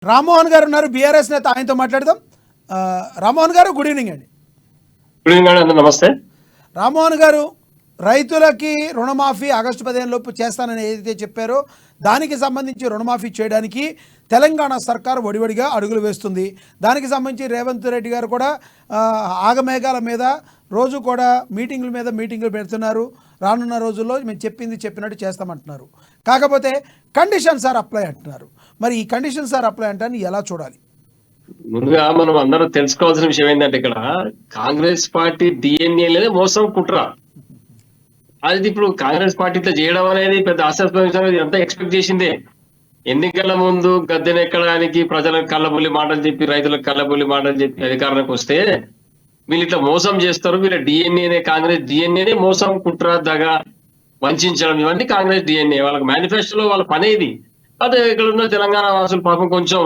రామ్మోహన్ గారు ఉన్నారు, బీఆర్ఎస్ నేత, ఆయనతో మాట్లాడదాం. రామ్మోహన్ గారు, గుడ్ ఈవినింగ్ అండి. గుడ్ ఈవినింగ్ అండి, నమస్తే. రామ్మోహన్ గారు, రైతులకి రుణమాఫీ ఆగస్టు 15 లోపు చేస్తానని ఏదైతే చెప్పారో దానికి సంబంధించి రుణమాఫీ చేయడానికి తెలంగాణ సర్కారు వడివడిగా అడుగులు వేస్తుంది. దానికి సంబంధించి రేవంత్ రెడ్డి గారు కూడా ఆగమేఘాల మీద రోజు కూడా మీటింగులు పెడుతున్నారు. రానున్న రోజుల్లో మేము చెప్పింది చెప్పినట్టు చేస్తామంటున్నారు. కాకపోతే కండిషన్స్ ఆర్ అప్లై అంటున్నారు. మరి ఈ కండిషన్స్ ఆర్ అప్లై అంటే ఎలా చూడాలి? ముందుగా మనం అందరం తెలుసుకోవాల్సిన విషయం ఏంటంటే, ఇక్కడ కాంగ్రెస్ పార్టీ డిఎన్ఏలే మోసం కుట్ర. అది ఇప్పుడు కాంగ్రెస్ పార్టీతో చేయడం అనేది పెద్ద ఆశాస్పదం. అంతా ఎక్స్పెక్ట్ చేసిందే. ఎన్నికల ముందు గద్దెనెక్కడానికి ప్రజలకు కళ్ళబుల్లి మాటలు చెప్పి, రైతులకు కళ్ళబుల్లి మాటలు చెప్పి అధికారానికి వస్తే వీళ్ళు ఇట్లా మోసం చేస్తారు. వీళ్ళ డిఎన్ఏనే, కాంగ్రెస్ డిఎన్ఏనే మోసం, కుట్ర, దగ, వంచడం, ఇవన్నీ కాంగ్రెస్ డిఎన్ఏ. వాళ్ళకి మేనిఫెస్టోలో వాళ్ళ పనే ఇది. అదే ఇక్కడ ఉన్న తెలంగాణ వాసులు పాపం కొంచెం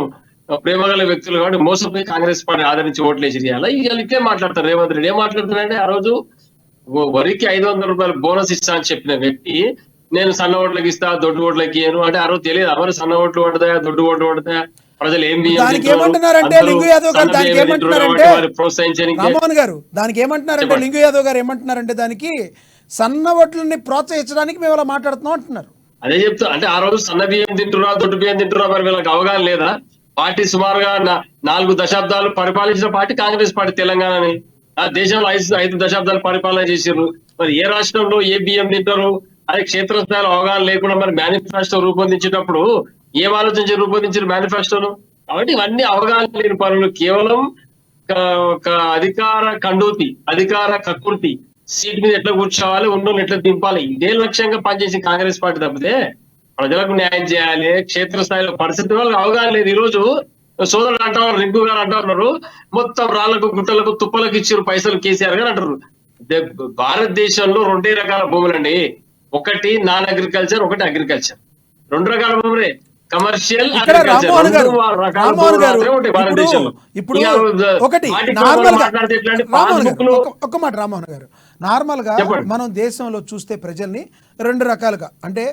ప్రేమగల వ్యక్తులు కాబట్టి మోసపోయి కాంగ్రెస్ పార్టీ ఆదరించి ఓట్లేసి చేయాలి. ఇవాళ ఇట్లే మాట్లాడతారు. రేవంత్ రెడ్డి ఏం మాట్లాడుతున్నారంటే, ఆ రోజు వరికి 500 రూపాయలు బోనస్ ఇస్తా అని చెప్పిన వ్యక్తి నేను సన్న ఓట్లకి ఇస్తా, దొడ్డు ఓట్లకి ఇయ్యను అంటే ఆ రోజు తెలియదు. ఎవరు సన్న ఓట్లు పడతాయా, దొడ్డు ఓట్లు పడతాయా, ప్రజలు ఏం ఏమంటున్నారంటే లింగు యాదవ్ గారు దానికి ఏమంటున్నారంటే దానికి సన్న ఓట్లని ప్రోత్సహించడానికి మేము ఇలా మాట్లాడుతున్నాం అంటున్నారు. అదే చెప్తా. అంటే ఆ రోజు సన్న బియ్యం తింటున్నా, దొడ్డు బియ్యం తింటున్నా, మరి వీళ్ళకి అవగాహన లేదా? పార్టీ సుమారుగా 4 దశాబ్దాలు పరిపాలించిన పార్టీ కాంగ్రెస్ పార్టీ తెలంగాణని. ఆ దేశంలో 5 దశాబ్దాలు పరిపాలన చేసారు. మరి ఏ రాష్ట్రంలో ఏ బియ్యం తింటారు అది క్షేత్రస్థాయిలో అవగాహన లేకుండా మరి మేనిఫెస్టో రూపొందించేటప్పుడు ఏం ఆలోచించి రూపొందించారు మేనిఫెస్టోను? కాబట్టి ఇవన్నీ అవగాహన లేని పనులు. కేవలం ఒక అధికార కండూతి, అధికార కకృతి, సీట్ మీద ఎట్లా కూర్చోవాలి, ఉండోళ్ళు ఎట్లా దింపాలి, ఇదే లక్ష్యంగా పనిచేసి కాంగ్రెస్ పార్టీ తప్పితే ప్రజలకు న్యాయం చేయాలి క్షేత్రస్థాయిలో పరిస్థితి వాళ్ళకి అవగాహన లేదు. ఈ రోజు సోదరుడు అంటారు, రింకు గారు అంటున్నారు, మొత్తం రాళ్లకు, గుట్టలకు, తుప్పలకు ఇచ్చారు పైసలు కేసీఆర్ గారు అంటారు. భారతదేశంలో 2 రకాల భూములండి. ఒకటి నాన్ అగ్రికల్చర్, ఒకటి అగ్రికల్చర్. 2 రకాల భూములే, కమర్షియల్, ఒక్క మాట రామ్మోహన్ గారు, నార్మల్ గా మనం దేశంలో చూస్తే ప్రజల్ని 2 రకాలుగా, అంటే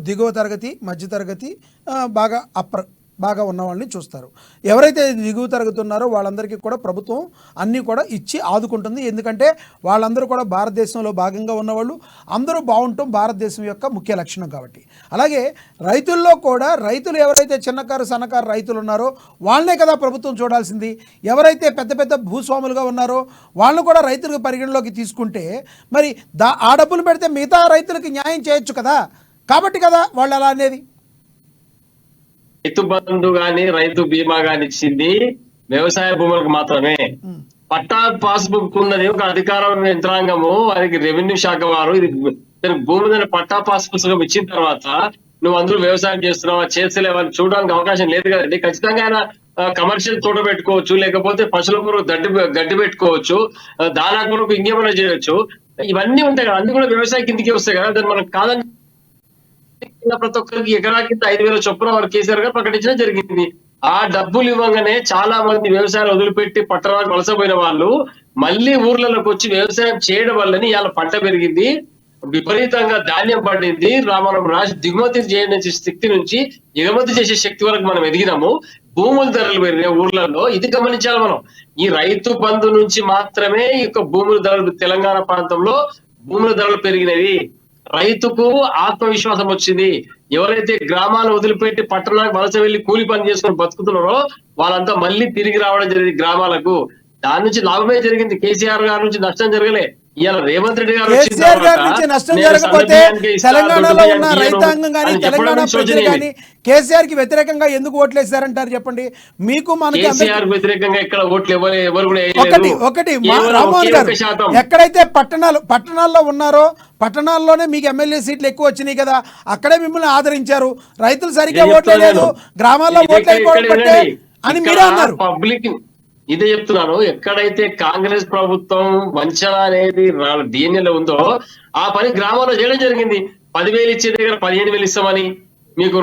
దిగువ తరగతి, మధ్య తరగతి, బాగా ఉన్న వాళ్ళని చూస్తారు. ఎవరైతే దిగువ తరగతి ఉన్నారో వాళ్ళందరికీ కూడా ప్రభుత్వం అన్నీ కూడా ఇచ్చి ఆదుకుంటుంది. ఎందుకంటే వాళ్ళందరూ కూడా భారతదేశంలో భాగంగా ఉన్నవాళ్ళు, అందరూ బాగుంటాం భారతదేశం యొక్క ముఖ్య లక్షణం కాబట్టి. అలాగే రైతుల్లో కూడా రైతులు ఎవరైతే చిన్నకారు, సన్నకారు రైతులు ఉన్నారో వాళ్ళనే కదా ప్రభుత్వం చూడాల్సింది. ఎవరైతే పెద్ద పెద్ద భూస్వాములుగా ఉన్నారో వాళ్ళను కూడా రైతులకు పరిగణలోకి తీసుకుంటే మరి ఆ డబ్బులు పెడితే మిగతా రైతులకి న్యాయం చేయొచ్చు కదా. కాబట్టి కదా వాళ్ళు అలా అనేది. రైతు బంధు గాని, రైతు బీమా గాని ఇచ్చింది వ్యవసాయ భూములకు మాత్రమే. పట్టా పాస్బుక్ ఉన్నది ఒక అధికార యంత్రాంగము, అది రెవెన్యూ శాఖ వారు. ఇది భూమి మీద పట్టా పాస్ పుస్తకం ఇచ్చిన తర్వాత నువ్వు అందరూ వ్యవసాయం చేస్తున్నావా, చేస్తలేవని చూడడానికి అవకాశం లేదు కదండి. ఖచ్చితంగా ఆయన కమర్షియల్ తోట పెట్టుకోవచ్చు, లేకపోతే పశువుల కొరకు గడ్డి పెట్టుకోవచ్చు, దానా కొరకు ఇంకేమైనా చేయొచ్చు. ఇవన్నీ ఉంటాయి కదా, అన్ని కూడా వ్యవసాయ కిందికి వస్తాయి కదా. దాన్ని మనం కాదని ప్రతి ఒక్కరికి ఎకరాకి 5,000 చొప్పున వారు కేసీఆర్ గారు ప్రకటించడం జరిగింది. ఆ డబ్బులు ఇవ్వగానే చాలా మంది వ్యవసాయాలు వదిలిపెట్టి పట్టణాలకు వలసపోయిన వాళ్ళు మళ్ళీ ఊర్లలోకి వచ్చి వ్యవసాయం చేయడం వల్లని ఇవాళ పంట పెరిగింది, విపరీతంగా ధాన్యం పడింది. మనం దిగుమతి చేయని శక్తి నుంచి ఎగుమతి చేసే శక్తి వరకు మనం ఎదిగినాము. భూముల ధరలు పెరిగినాయి ఊర్లలో. ఇది గమనించాలి మనం. ఈ రైతు బంధు నుంచి మాత్రమే ఈ యొక్క భూముల ధరలు, తెలంగాణ ప్రాంతంలో భూముల ధరలు పెరిగినవి. రైతుకు ఆత్మవిశ్వాసం వచ్చింది. ఎవరైతే గ్రామాలు వదిలిపెట్టి పట్టణాలకు వలస వెళ్లి కూలి పని చేసుకొని బతుకుతున్నారో వాళ్ళంతా మళ్ళీ తిరిగి రావడం జరిగింది గ్రామాలకు. దాని నుంచి లాభమే జరిగింది. కేసీఆర్ గారి నుంచి నష్టం జరగలే. ఇవాళ రేవంత్ రెడ్డి గారు నుంచి నష్టం జరగకపోతే తెలంగాణలో ఉన్న రైతాంగం కానీ, తెలంగాణ ప్రజలు కానీ కేసీఆర్ కి వ్యతిరేకంగా ఎందుకు ఓట్లేసారంటారు చెప్పండి. మీకు మనకి వ్యతిరేకంగా ఇక్కడ ఓట్లు ఎవరు కూడా ఒకటి రామ్మోహన్ గారు, ఎక్కడైతే పట్టణాల్లో ఉన్నారో పట్టణాల్లోనే మీకు ఎమ్మెల్యే సీట్లు ఎక్కువ వచ్చినాయి కదా, అక్కడే మిమ్మల్ని ఆదరించారు. రైతులు సరిగ్గా ఓట్లేదు, గ్రామాల్లో ఓట్లు అని మీరే అన్నారు. పబ్లిక్ ఇదే చెప్తున్నాను. ఎక్కడైతే కాంగ్రెస్ ప్రభుత్వం వంచన అనేది డిఎన్ఏలో ఉందో ఆ పని గ్రామాల్లో చేయడం జరిగింది. 10,000 ఇచ్చే దగ్గర 15,000 ఇస్తామని, మీకు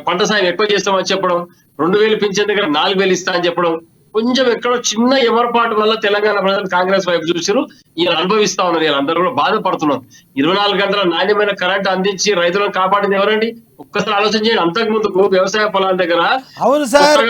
పంట సాయం ఎక్కువ చేస్తామని చెప్పడం, 2,000 పెంచే దగ్గర 4,000 ఇస్తా అని చెప్పడం, కొంచెం ఎక్కడో చిన్న ఎమరపాటు వల్ల తెలంగాణ ప్రజలు కాంగ్రెస్ వైపు చూసారు. ఈయన అనుభవిస్తా ఉన్నారు, వీళ్ళు అందరూ కూడా బాధపడుతున్నారు. 24 గంటల నాణ్యమైన కరెంట్ అందించి రైతులను కాపాడింది ఎవరండి? ఒక్కసారి ఆలోచన చేయండి. అంతకు ముందుకు వ్యవసాయ పొలాల దగ్గర అవును సార్,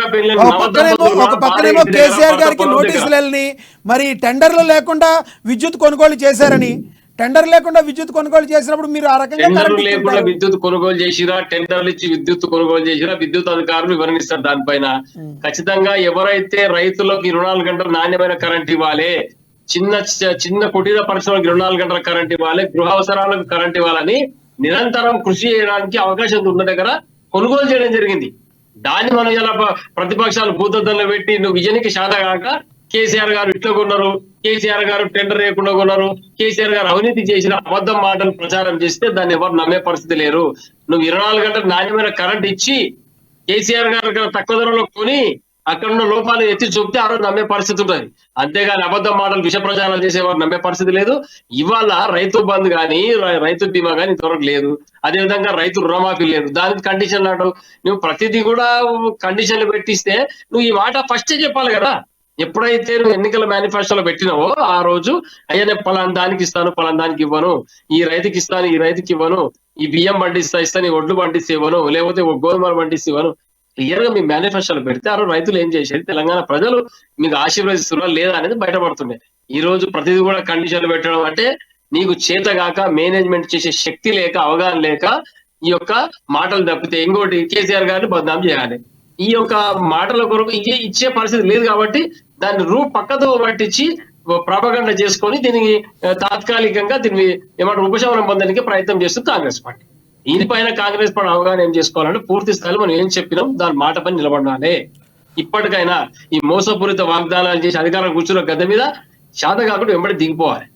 ఒక పక్కనేమో కేసీఆర్ గారికి నోటీసులు వెళ్ళి మరి టెండర్లు లేకుండా విద్యుత్ కొనుగోలు చేశారని, టెండర్ లేకుండా విద్యుత్ కొనుగోలు చేసినప్పుడు మీరు ఆ రకంగా టెండర్లు లేకుండా విద్యుత్ కొనుగోలు చేసిరా, టెండర్లు ఇచ్చి విద్యుత్ కొనుగోలు చేసిరా, విద్యుత్ అధికారులు వివరణిస్తారు దానిపైన. ఖచ్చితంగా ఎవరైతే రైతులకు 24 గంటల నాణ్యమైన కరెంట్ ఇవ్వాలి, చిన్న కుటీర పరిశ్రమలకు 24 గంటల కరెంట్ ఇవ్వాలి, గృహ అవసరాలకు కరెంట్ ఇవ్వాలని నిరంతరం కృషి చేయడానికి అవకాశం ఉన్న దగ్గర కొనుగోలు చేయడం జరిగింది. దాన్ని మనం ఇలా ప్రతిపక్షాలు భూతద్దంలో పెట్టి నువ్వు విజయానికి శాత కాక కేసీఆర్ గారు ఇట్లా కొన్నారు, కేసీఆర్ గారు టెండర్ లేకుండా కొన్నారు, కేసీఆర్ గారు అవినీతి చేసిన అబద్ధం మాటలు ప్రచారం చేస్తే దాన్ని ఎవరు నమ్మే పరిస్థితి లేరు. నువ్వు 24 గంటల నాణ్యమైన కరెంట్ ఇచ్చి కేసీఆర్ గారు తక్కువ ధరలో కొని అక్కడ ఉన్న లోపాలు ఎత్తి చూపితే ఆ రోజు నమ్మే పరిస్థితి ఉంటుంది. అంతేగాని అబద్ధం మాటలు విష ప్రచారాలు చేసేవారు నమ్మే పరిస్థితి లేదు. ఇవాళ రైతు బంధు కానీ రైతు బీమా కానీ ఇంతవరకు లేదు. అదేవిధంగా రైతు రుణమాఫీ లేదు. దానికి కండిషన్ అంటావు. నువ్వు ప్రతిదీ కూడా కండిషన్లు పెట్టిస్తే నువ్వు ఈ మాట ఫస్టే చెప్పాలి కదా. ఎప్పుడైతే నువ్వు ఎన్నికల మేనిఫెస్టోలో పెట్టినావో ఆ రోజు అయ్యా నేను పలానా దానికి ఇస్తాను, పలానా దానికి ఇవ్వను, ఈ రైతుకి ఇస్తాను, ఈ రైతుకి ఇవ్వను, ఈ బియ్యం పండిస్తాను, ఈ ఒడ్లు పండిస్తే ఇవ్వను, లేకపోతే గోధుమలు పండిస్తే ఇవ్వను, క్లియర్ గా మీ మేనిఫెస్టోలో పెడితే ఆ రోజు రైతులు ఏం చేసేది, తెలంగాణ ప్రజలు మీకు ఆశీర్వదిస్తున్నారా లేదా అనేది బయటపడుతుండే. ఈ రోజు ప్రతిదీ కూడా కండిషన్లు పెట్టడం అంటే నీకు చేతగాక మేనేజ్మెంట్ చేసే శక్తి లేక అవగాహన లేక ఈ యొక్క మాటలు తప్పితే ఇంకోటి కేసీఆర్ గారిని బదనాం చేయాలి. ఈ యొక్క మాటల కొరకు ఇచ్చే పరిస్థితి లేదు కాబట్టి దాన్ని పక్కతో పట్టించి ప్రాపగండ చేసుకొని దీనికి తాత్కాలికంగా దీన్ని ఏమంటారు ఉపశమనం పొందడానికి ప్రయత్నం చేస్తుంది కాంగ్రెస్ పార్టీ. దీనిపైన కాంగ్రెస్ పార్టీ అవగాహన ఏం చేసుకోవాలంటే పూర్తి స్థాయిలో మనం ఏం చెప్పినాం దాని మాట పైన నిలబడాలి. ఇప్పటికైనా ఈ మోసపూరిత వాగ్దానాలు చేసి అధికారం కూర్చున్న గద్దె మీద శాత కాకుండా వెంబడి దిగిపోవాలి.